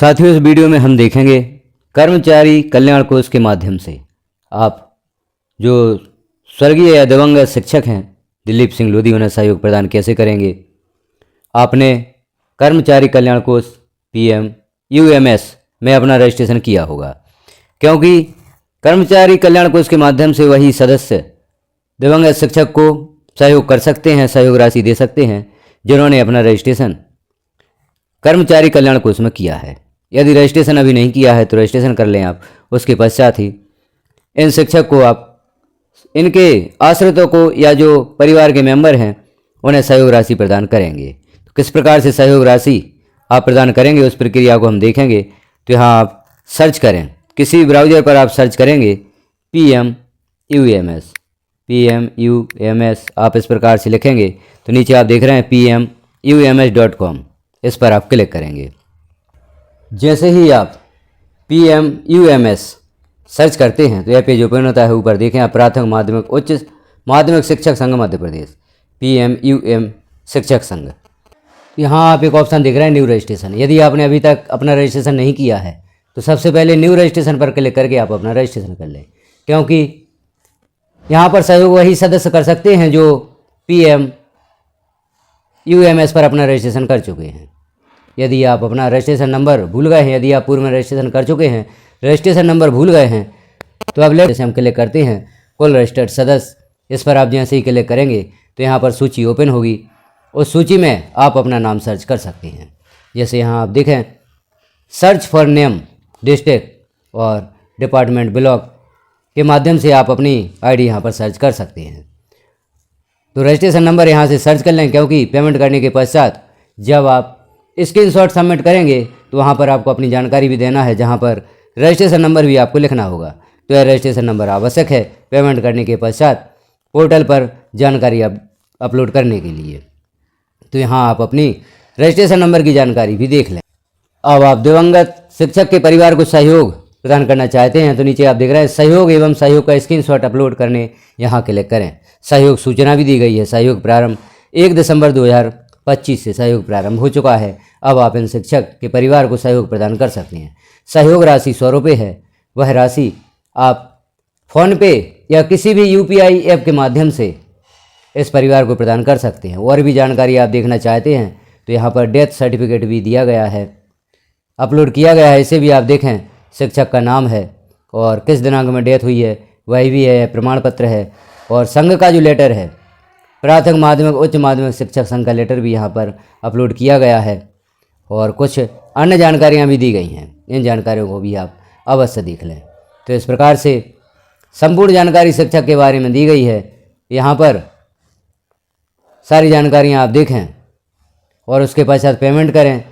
साथियों, इस वीडियो में हम देखेंगे कर्मचारी कल्याण कोष के माध्यम से आप जो स्वर्गीय या दिवंगत शिक्षक हैं दिलीप सिंह लोधी, उन्हें सहयोग प्रदान कैसे करेंगे। आपने कर्मचारी कल्याण कोष PMUMS में अपना रजिस्ट्रेशन किया होगा, क्योंकि कर्मचारी कल्याण कोष के माध्यम से वही सदस्य दिवंगत शिक्षक को सहयोग कर सकते हैं, सहयोग राशि दे सकते हैं जिन्होंने अपना रजिस्ट्रेशन कर्मचारी कल्याण कोष में किया है। यदि रजिस्ट्रेशन अभी नहीं किया है तो रजिस्ट्रेशन कर लें आप। उसके पश्चात ही इन शिक्षक को आप इनके आश्रितों को या जो परिवार के मेंबर हैं उन्हें सहयोग राशि प्रदान करेंगे। तो किस प्रकार से सहयोग राशि आप प्रदान करेंगे उस प्रक्रिया को हम देखेंगे। तो यहाँ आप सर्च करें, किसी भी ब्राउज़र पर आप सर्च करेंगे PMUMS आप इस प्रकार से लिखेंगे तो नीचे आप देख रहे हैं PMUMS.com, इस पर आप क्लिक करेंगे। जैसे ही आप PMUMS सर्च करते हैं तो यह पेज ओपन होता है। ऊपर देखें आप प्राथमिक माध्यमिक उच्च माध्यमिक शिक्षक संघ मध्य प्रदेश PMUM शिक्षक संघ। यहाँ आप एक ऑप्शन देख रहे हैं न्यू रजिस्ट्रेशन। यदि आपने अभी तक अपना रजिस्ट्रेशन नहीं किया है तो सबसे पहले न्यू रजिस्ट्रेशन पर क्लिक करके आप अपना रजिस्ट्रेशन कर लें, क्योंकि यहाँ पर सहयोग वही सदस्य कर सकते हैं जो PMUMS पर अपना रजिस्ट्रेशन कर चुके हैं। यदि आप अपना रजिस्ट्रेशन नंबर भूल गए हैं, यदि आप पूर्व में रजिस्ट्रेशन कर चुके हैं, रजिस्ट्रेशन नंबर भूल गए हैं, तो अब जैसे हम क्लिक करते हैं कुल रजिस्टर्ड सदस्य, इस पर आप जैसे ही क्लिक करेंगे तो यहाँ पर सूची ओपन होगी। उस सूची में आप अपना नाम सर्च कर सकते हैं। जैसे यहाँ आप देखें सर्च फॉर नेम, डिस्ट्रिक्ट और डिपार्टमेंट ब्लॉक के माध्यम से आप अपनी आईडी यहाँ पर सर्च कर सकते हैं। तो रजिस्ट्रेशन नंबर यहाँ से सर्च कर लें, क्योंकि पेमेंट करने के पश्चात जब आप स्क्रीनशॉट सबमिट करेंगे तो वहाँ पर आपको अपनी जानकारी भी देना है, जहाँ पर रजिस्ट्रेशन नंबर भी आपको लिखना होगा। तो यह रजिस्ट्रेशन नंबर आवश्यक है पेमेंट करने के पश्चात पोर्टल पर जानकारी अपलोड करने के लिए। तो यहाँ आप अपनी रजिस्ट्रेशन नंबर की जानकारी भी देख लें। अब आप दिवंगत शिक्षक के परिवार को सहयोग प्रदान करना चाहते हैं तो नीचे आप देख रहे हैं सहयोग एवं सहयोग का स्क्रीनशॉट अपलोड करने, यहाँ क्लिक करें। सहयोग सूचना भी दी गई है। सहयोग प्रारंभ 1 दिसंबर 2025 से सहयोग प्रारंभ हो चुका है। अब आप इन शिक्षक के परिवार को सहयोग प्रदान कर सकते हैं। सहयोग राशि 100 रुपये है। वह राशि आप फ़ोनपे या किसी भी UPI ऐप के माध्यम से इस परिवार को प्रदान कर सकते हैं। और भी जानकारी आप देखना चाहते हैं तो यहाँ पर डेथ सर्टिफिकेट भी दिया गया है, अपलोड किया गया है। इसे भी आप देखें, शिक्षक का नाम है और किस दिनांक में डेथ हुई है वही भी है, प्रमाण पत्र है, और संघ का जो लेटर है प्राथमिक माध्यमिक उच्च माध्यमिक शिक्षक संघ का लेटर भी यहाँ पर अपलोड किया गया है, और कुछ अन्य जानकारियाँ भी दी गई हैं। इन जानकारियों को भी आप अवश्य देख लें। तो इस प्रकार से संपूर्ण जानकारी शिक्षक के बारे में दी गई है। यहाँ पर सारी जानकारियाँ आप देखें और उसके पश्चात पेमेंट करें।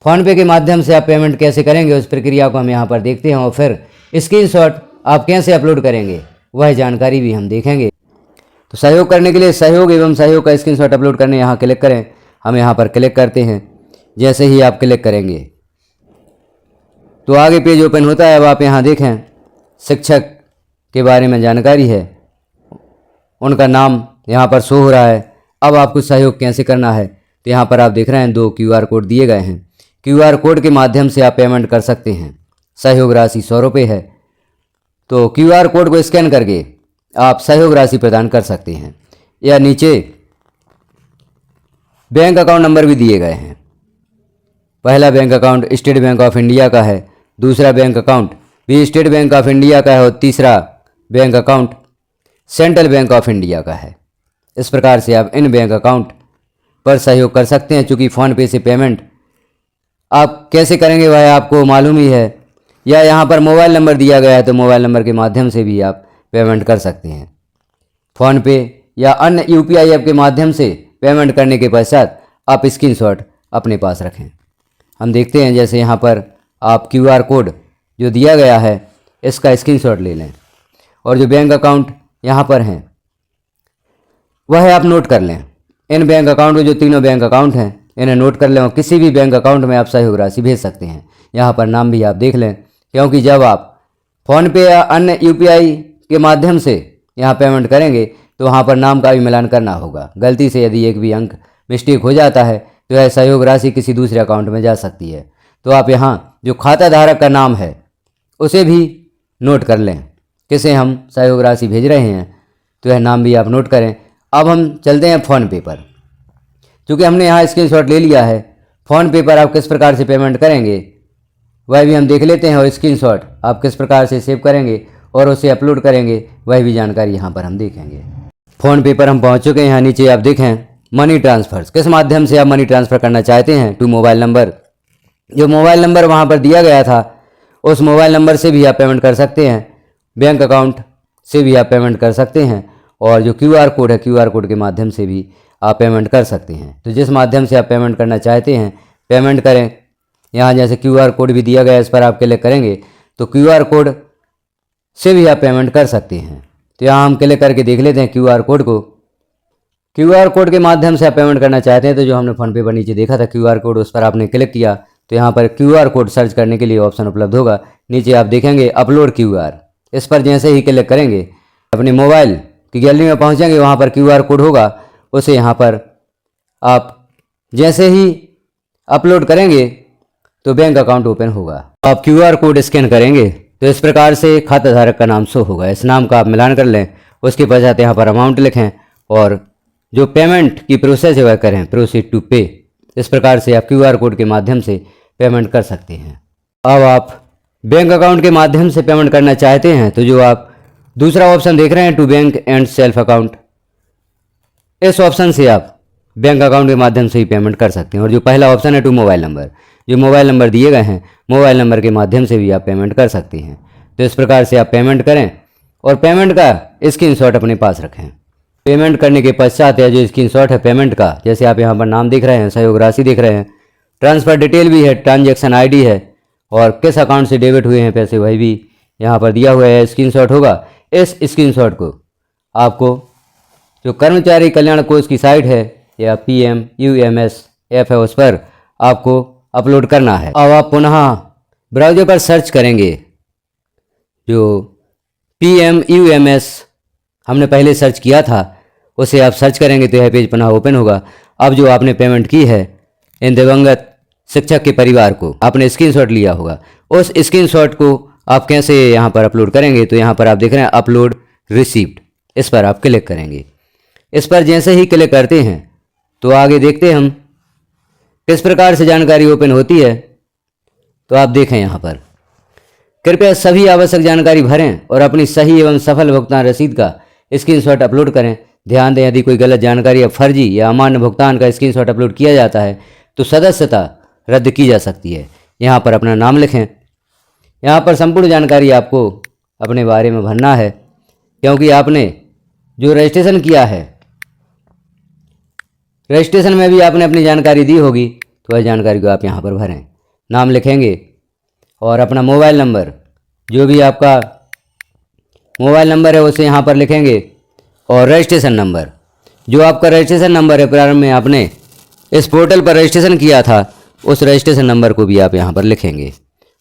फ़ोनपे के माध्यम से आप पेमेंट कैसे करेंगे उस प्रक्रिया को हम यहाँ पर देखते हैं, और फिर स्क्रीनशॉट आप कैसे अपलोड करेंगे वह जानकारी भी हम देखेंगे। तो सहयोग करने के लिए सहयोग एवं सहयोग का स्क्रीनशॉट अपलोड करने यहाँ क्लिक करें। हम यहाँ पर क्लिक करते हैं। जैसे ही आप क्लिक करेंगे तो आगे पेज ओपन होता है। अब आप यहाँ देखें शिक्षक के बारे में जानकारी है, उनका नाम यहाँ पर शो हो रहा है। अब आपको सहयोग कैसे करना है तो यहाँ पर आप देख रहे हैं 2 QR कोड दिए गए हैं। QR कोड के माध्यम से आप पेमेंट कर सकते हैं। सहयोग राशि 100 रुपये है। तो QR कोड को स्कैन करके आप सहयोग राशि प्रदान कर सकते हैं। या नीचे बैंक अकाउंट नंबर भी दिए गए हैं। पहला bank account state bank of India का है, दूसरा बैंक अकाउंट भी स्टेट बैंक ऑफ इंडिया का है, और तीसरा bank account central bank of India का है। इस प्रकार से आप इन बैंक अकाउंट पर सहयोग कर सकते हैं। चूँकि फ़ोनपे से पेमेंट आप कैसे करेंगे वह आपको मालूम ही है, या यहाँ पर मोबाइल नंबर दिया गया है तो मोबाइल नंबर के माध्यम से भी आप पेमेंट कर सकते हैं। फ़ोनपे या अन्य UPI ऐप के माध्यम से पेमेंट करने के पश्चात आप स्क्रीनशॉट अपने पास रखें। हम देखते हैं, जैसे यहाँ पर आप QR कोड जो दिया गया है इसका स्क्रीनशॉट ले लें, और जो बैंक अकाउंट यहाँ पर हैं वह आप नोट कर लें। इन बैंक अकाउंट में जो तीनों बैंक अकाउंट हैं इन्हें नोट कर लें, और किसी भी बैंक अकाउंट में आप सहयोग राशि भेज सकते हैं। यहाँ पर नाम भी आप देख लें, क्योंकि जब आप फ़ोनपे या अन्य UPI के माध्यम से यहाँ पेमेंट करेंगे तो वहाँ पर नाम का भी मिलान करना होगा। गलती से यदि एक भी अंक मिस्टेक हो जाता है तो यह सहयोग राशि किसी दूसरे अकाउंट में जा सकती है। तो आप यहाँ जो खाता धारक का नाम है उसे भी नोट कर लें, किसे हम सहयोग राशि भेज रहे हैं, तो यह नाम भी आप नोट करें। अब हम चलते हैं फ़ोनपे पर। चूँकि हमने यहाँ स्क्रीनशॉट ले लिया है, फ़ोनपे पर आप किस प्रकार से पेमेंट करेंगे वह भी हम देख लेते हैं, और स्क्रीनशॉट आप किस प्रकार से सेव करेंगे और उसे अपलोड करेंगे वह भी जानकारी यहाँ पर हम देखेंगे। फ़ोनपे पर हम पहुँच चुके हैं। यहाँ नीचे आप देखें मनी ट्रांसफ़र्स, किस माध्यम से आप मनी ट्रांसफ़र करना चाहते हैं टू मोबाइल नंबर। जो मोबाइल नंबर वहाँ पर दिया गया था उस मोबाइल नंबर से भी आप पेमेंट कर सकते हैं, बैंक अकाउंट से भी आप पेमेंट कर सकते हैं, और जो QR कोड है QR कोड के माध्यम से भी आप पेमेंट कर सकते हैं। तो जिस माध्यम से आप पेमेंट करना चाहते हैं पेमेंट करें। यहाँ जैसे QR कोड भी दिया गया है, इस पर आप क्लिक करेंगे तो QR कोड से भी आप पेमेंट कर सकते हैं। तो यहाँ हम क्लिक करके देख लेते हैं QR कोड को। QR कोड के माध्यम से आप पेमेंट करना चाहते हैं तो जो हमने फ़ोनपे पर नीचे देखा था QR कोड, उस पर आपने क्लिक किया तो यहाँ पर QR कोड सर्च करने के लिए ऑप्शन उपलब्ध होगा। नीचे आप देखेंगे अपलोड QR, इस पर जैसे ही क्लिक करेंगे अपने मोबाइल की गैलरी में पहुँचेंगे, वहाँ पर QR कोड होगा, उसे यहाँ पर आप जैसे ही अपलोड करेंगे तो बैंक अकाउंट ओपन होगा। आप QR कोड स्कैन करेंगे तो इस प्रकार से खाता धारक का नाम शो होगा। इस नाम का आप मिलान कर लें, उसके पश्चात यहाँ पर अमाउंट लिखें और जो पेमेंट की प्रोसेस है वह करें, प्रोसीड टू पे। इस प्रकार से आप QR कोड के माध्यम से पेमेंट कर सकते हैं। अब आप बैंक अकाउंट के माध्यम से पेमेंट करना चाहते हैं तो जो आप दूसरा ऑप्शन देख रहे हैं to bank and self account, इस ऑप्शन से आप बैंक अकाउंट के माध्यम से ही पेमेंट कर सकते हैं। और जो पहला ऑप्शन है टू मोबाइल नंबर, जो मोबाइल नंबर दिए गए हैं मोबाइल नंबर के माध्यम से भी आप पेमेंट कर सकते हैं। तो इस प्रकार से आप पेमेंट करें और पेमेंट का स्क्रीनशॉट अपने पास रखें। पेमेंट करने के पश्चात या जो स्क्रीनशॉट है पेमेंट का, जैसे आप यहाँ पर नाम देख रहे हैं, सहयोग राशि देख रहे हैं, ट्रांसफ़र डिटेल भी है, ट्रांजैक्शन ID है और किस अकाउंट से डेबिट हुए हैं पैसे वही भी यहाँ पर दिया हुआ है, स्क्रीनशॉट होगा। इस स्क्रीनशॉट को आपको जो कर्मचारी कल्याण कोष की साइट है या PMUMS ऐप है उस पर आपको अपलोड करना है। अब आप पुनः ब्राउज़र पर सर्च करेंगे, जो PMUMS हमने पहले सर्च किया था उसे आप सर्च करेंगे तो यह पेज पुनः ओपन होगा। अब जो आपने पेमेंट की है इन दिवंगत शिक्षक के परिवार को, आपने स्क्रीनशॉट लिया होगा, उस स्क्रीनशॉट को आप कैसे यहाँ पर अपलोड करेंगे, तो यहाँ पर आप देख रहे हैं अपलोड रिसीप्ट, इस पर आप क्लिक करेंगे। इस पर जैसे ही क्लिक करते हैं तो आगे देखते हैं हम किस प्रकार से जानकारी ओपन होती है। तो आप देखें यहाँ पर कृपया सभी आवश्यक जानकारी भरें और अपनी सही एवं सफल भुगतान रसीद का स्क्रीनशॉट अपलोड करें। ध्यान दें, यदि कोई गलत जानकारी या फर्जी या अमान्य भुगतान का स्क्रीनशॉट अपलोड किया जाता है तो सदस्यता रद्द की जा सकती है। यहाँ पर अपना नाम लिखें। यहाँ पर संपूर्ण जानकारी आपको अपने बारे में भरना है, क्योंकि आपने जो रजिस्ट्रेशन किया है रजिस्ट्रेशन में भी आपने अपनी जानकारी दी होगी, तो वह जानकारी को आप यहाँ पर भरें। नाम लिखेंगे और अपना मोबाइल नंबर, जो भी आपका मोबाइल नंबर है उसे यहाँ पर लिखेंगे, और रजिस्ट्रेशन नंबर, जो आपका रजिस्ट्रेशन नंबर है प्रारंभ में आपने इस पोर्टल पर रजिस्ट्रेशन किया था उस रजिस्ट्रेशन नंबर को भी आप यहाँ पर लिखेंगे।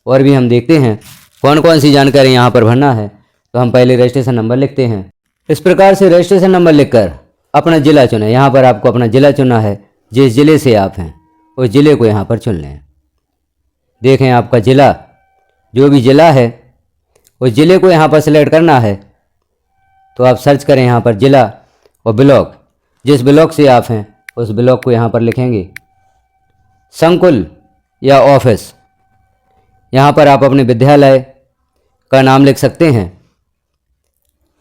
और भी हम देखते हैं कौन कौन सी जानकारी यहाँ पर भरना है। तो हम पहले रजिस्ट्रेशन नंबर लिखते हैं। इस प्रकार से रजिस्ट्रेशन नंबर लिखकर अपना ज़िला चुनें। यहाँ पर आपको अपना ज़िला चुनना है, जिस ज़िले से आप हैं उस ज़िले को यहाँ पर चुन लें। देखें आपका ज़िला, जो भी ज़िला है उस ज़िले को यहाँ पर सिलेक्ट करना है। तो आप सर्च करें यहाँ पर ज़िला और ब्लॉक, जिस ब्लॉक से आप हैं उस ब्लॉक को यहाँ पर लिखेंगे। संकुल या ऑफिस, यहाँ पर आप अपने विद्यालय का नाम लिख सकते हैं।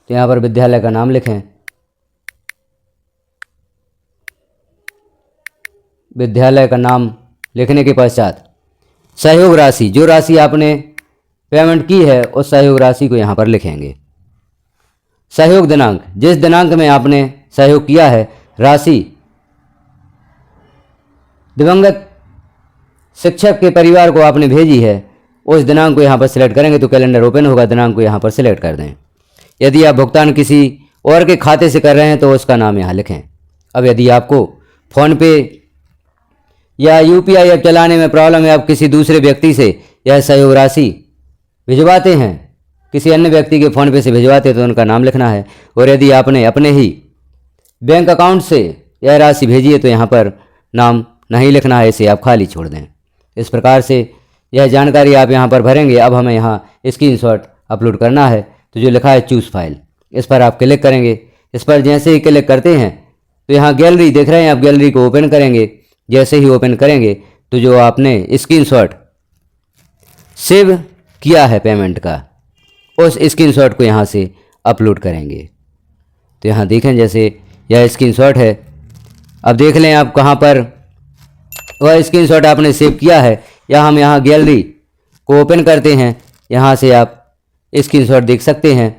तो यहाँ पर विद्यालय का नाम लिखें। विद्यालय का नाम लिखने के पश्चात सहयोग राशि, जो राशि आपने पेमेंट की है उस सहयोग राशि को यहाँ पर लिखेंगे। सहयोग दिनांक, जिस दिनांक में आपने सहयोग किया है, राशि दिवंगत शिक्षक के परिवार को आपने भेजी है उस दिनांक को यहाँ पर सिलेक्ट करेंगे तो कैलेंडर ओपन होगा। दिनांक को यहाँ पर सिलेक्ट कर दें। यदि आप भुगतान किसी और के खाते से कर रहे हैं तो उसका नाम यहाँ लिखें। अब यदि आपको फ़ोनपे या UPI ऐप चलाने में प्रॉब्लम है, आप किसी दूसरे व्यक्ति से यह सहयोग राशि भिजवाते हैं, किसी अन्य व्यक्ति के फ़ोनपे से भिजवाते हैं तो उनका नाम लिखना है। और यदि आपने अपने ही बैंक अकाउंट से यह राशि भेजी है तो यहाँ पर नाम नहीं लिखना है, इसे आप खाली छोड़ दें। इस प्रकार से यह जानकारी आप यहाँ पर भरेंगे। अब हमें यहाँ स्क्रीनशॉट अपलोड करना है, तो जो लिखा है चूज़ फाइल, इस पर आप क्लिक करेंगे। इस पर जैसे ही क्लिक करते हैं तो यहाँ गैलरी देख रहे हैं, आप गैलरी को ओपन करेंगे। जैसे ही ओपन करेंगे तो जो आपने स्क्रीनशॉट सेव किया है पेमेंट का, उस स्क्रीनशॉट को यहाँ से अपलोड करेंगे। तो यहाँ देखें जैसे यह स्क्रीनशॉट है। अब देख लें आप कहाँ पर वह स्क्रीनशॉट आपने सेव किया है, या हम यहाँ गैलरी को ओपन करते हैं। यहाँ से आप स्क्रीनशॉट देख सकते हैं।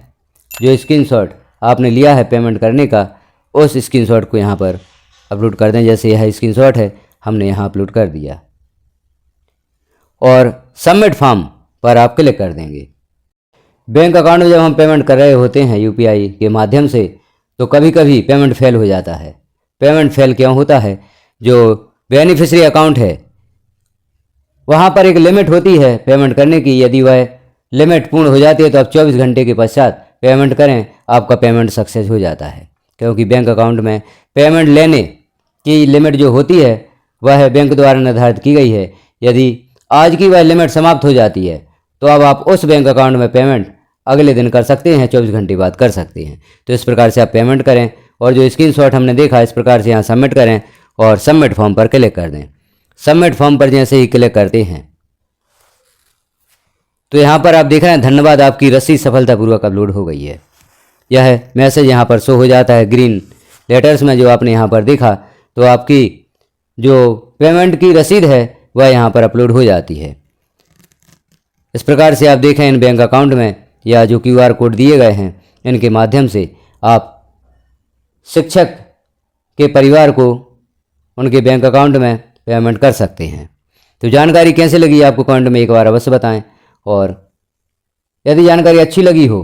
जो स्क्रीनशॉट आपने लिया है पेमेंट करने का, उस स्क्रीनशॉट को यहाँ पर अपलोड कर दें। जैसे यह स्क्रीनशॉट है, हमने यहाँ अपलोड कर दिया और सबमिट फॉर्म पर आप क्लिक कर देंगे। बैंक अकाउंट में जब हम पेमेंट कर रहे होते हैं यूपीआई के माध्यम से, तो कभी कभी पेमेंट फेल हो जाता है। पेमेंट फेल क्यों होता है? जो बेनिफिशियरी अकाउंट है वहाँ पर एक लिमिट होती है पेमेंट करने की। यदि वह लिमिट पूर्ण हो जाती है तो आप 24 घंटे के पश्चात पेमेंट करें, आपका पेमेंट सक्सेस हो जाता है। क्योंकि बैंक अकाउंट में पेमेंट लेने की लिमिट जो होती है वह बैंक द्वारा निर्धारित की गई है। यदि आज की वह लिमिट समाप्त हो जाती है तो अब आप उस बैंक अकाउंट में पेमेंट अगले दिन कर सकते हैं, 24 घंटे बाद कर सकते हैं। तो इस प्रकार से आप पेमेंट करें और जो स्क्रीनशॉट हमने देखा इस प्रकार से यहाँ सबमिट करें और सबमिट फॉर्म पर क्लिक कर दें। सबमिट फॉर्म पर जैसे ही क्लिक करते हैं तो यहाँ पर आप देख रहे हैं धन्यवाद, आपकी रसीद सफलतापूर्वक अपलोड हो गई है। यह मैसेज यहाँ पर शो हो जाता है ग्रीन लेटर्स में, जो आपने यहाँ पर देखा। तो आपकी जो पेमेंट की रसीद है वह यहाँ पर अपलोड हो जाती है। इस प्रकार से आप देखें इन बैंक अकाउंट में या जो QR कोड दिए गए हैं, इनके माध्यम से आप शिक्षक के परिवार को उनके बैंक अकाउंट में पेमेंट कर सकते हैं। तो जानकारी कैसे लगी आपको कमेंट में एक बार अवश्य बताएं, और यदि जानकारी अच्छी लगी हो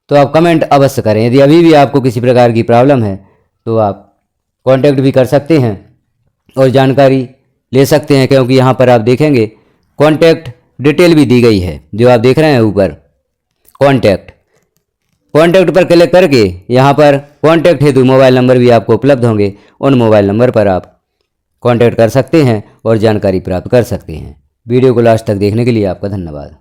तो आप कमेंट अवश्य करें। यदि अभी भी आपको किसी प्रकार की प्रॉब्लम है तो आप कांटेक्ट भी कर सकते हैं और जानकारी ले सकते हैं, क्योंकि यहाँ पर आप देखेंगे कांटेक्ट डिटेल भी दी गई है। जो आप देख रहे हैं ऊपर कॉन्टैक्ट पर क्लिक करके यहाँ पर कॉन्टैक्ट हेतु मोबाइल नंबर भी आपको उपलब्ध होंगे। उन मोबाइल नंबर पर आप कॉन्टैक्ट कर सकते हैं और जानकारी प्राप्त कर सकते हैं। वीडियो को लास्ट तक देखने के लिए आपका धन्यवाद।